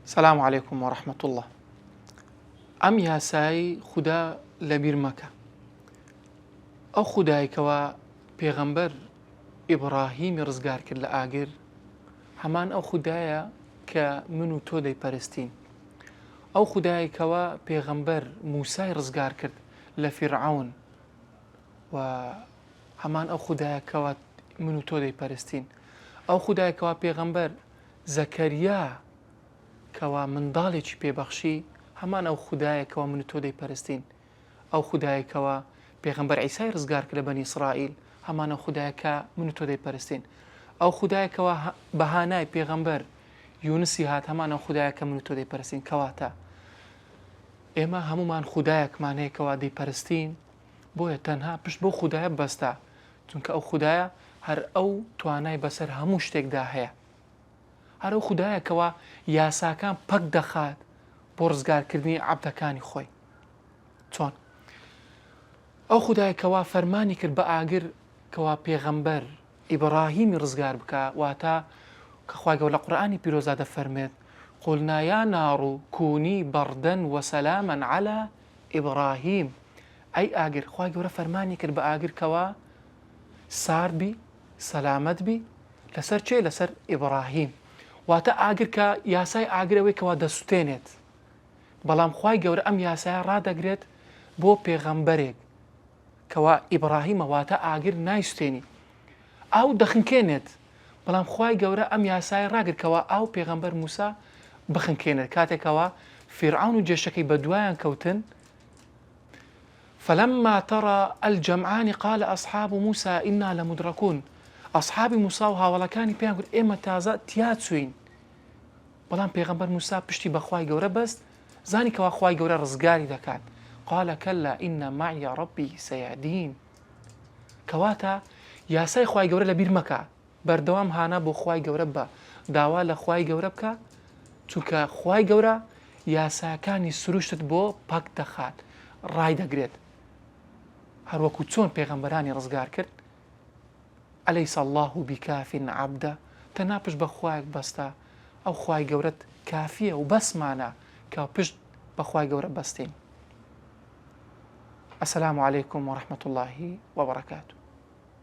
السلام عليكم ورحمة الله. ئەم یاسای خوددا لەبیر مەکە. ئەو خودایکەوە پێغەمبەر ئیبراهیمی ڕزگار کرد لە ئاگر، هەمان ئەو خودایە کە من و تۆ دەیپەرستین. ئەو خودایکەوە پێغەمبەر موسای ڕزگار کرد لە فیرعەون، و هەمان ئەو خودایەکەوە من و تۆ دەیپەرستین. ئەو خودایکەوە پێغەمبەر زەکەریا کەوا منداڵێکی پێبەخشی، هەمان ئەو خودایەکەوە من و تۆ دەیپەرستین. ئەو خودایەکەوە پێغەمبەر عیسای ڕزگار کرد لە بەنی ئیسرائیل، هەمان ئەو خودایەکە من و تۆ دەیپەرستین. ئەو خودایەکەوە بەهانای پێغەمبەر یونسی هات، هەمان ئەو خودایەکە من و تۆ دەیپەرستین. کەواتە ئێمە هەمومان خودایەکمان هەیە دەیپەرستین، بۆیە تەنها پشت بۆ خودایە بەستە، چونکە ئەو خودایە هەر ئەو توانای بەسەر هەموو شتێکدا هەیە. هەر ئەو خودایەکەوە یاساکان پەک دەخات بۆ ڕزگارکردنی عەبدەکانی خۆی. چۆن؟ ئەو خودایەکەوە فەرمانی کرد بە ئاگر کەوا پێغەمبەر ئیبراهیمی ڕزگار بکە، واتە کە خوای گەورە لە قورئانی پیرۆزە دەفەرمێت قولنا یا نار کونی بەردەن وسەلاما عەلی ئیبراهیم. ئەی ئاگر، خوای گەورە فەرمانی کرد بە ئاگر کەوا سارد بی، سەلامەت بی لەسەر چێ؟ لەسەر ئیبراهیم. واتە ئاگر کە یاسای ئاگرەوەی کەوا دەسوتێنێت، بەڵام خوای گەورە ئەم یاسایە ڕادەگرێت بۆ پێغەمبەرێک کەوا ئیبراهیمە، واتە ئاگر نایسوتێنی، ئاو دەخنکێنێت، بەڵام خوای گەورە ئەم یاسای ڕاگرکەوە ئاو پێغەمبەر موسا بخنکێنێت. کاتێکەوە فیرعەون و جێشەکەی بە دوایان کەوتن، فلما ترى الجمعان قال أصحاب موسى إنا لمدركون. أصحابی موسا و هاوڵەکانی پێیان گوت ئێمە تازە تیا چوین، بەڵام پێغەمبەر موسا پشتی بە خوای گەورە بەست، زانی کەوا خوای گەورە ڕزگاری دەکات. قال كلا إن معي ربي سيهدين. کەواتە یاسای خوای گەورە لەبیر مەکە، بەردەوام هانا بۆ خوای گەورە بە داوا لە خوای گەورە بکە، چونکە خوای گەورە یاساکانی سروشتت بۆ پەک دەخات، ڕای دەگرێت، هەروەکو چۆن پێغەمبەرانی ڕزگار کرد. ئەلەیس الله بکاف عەبدە، تەنها پشت بە خوایەک بەستە، ئەو خوای گەورەت کافیە و بەسمانە کە پشت بە خوای گەورە بەستین. السلام عليكم ورحمة الله وبركاته.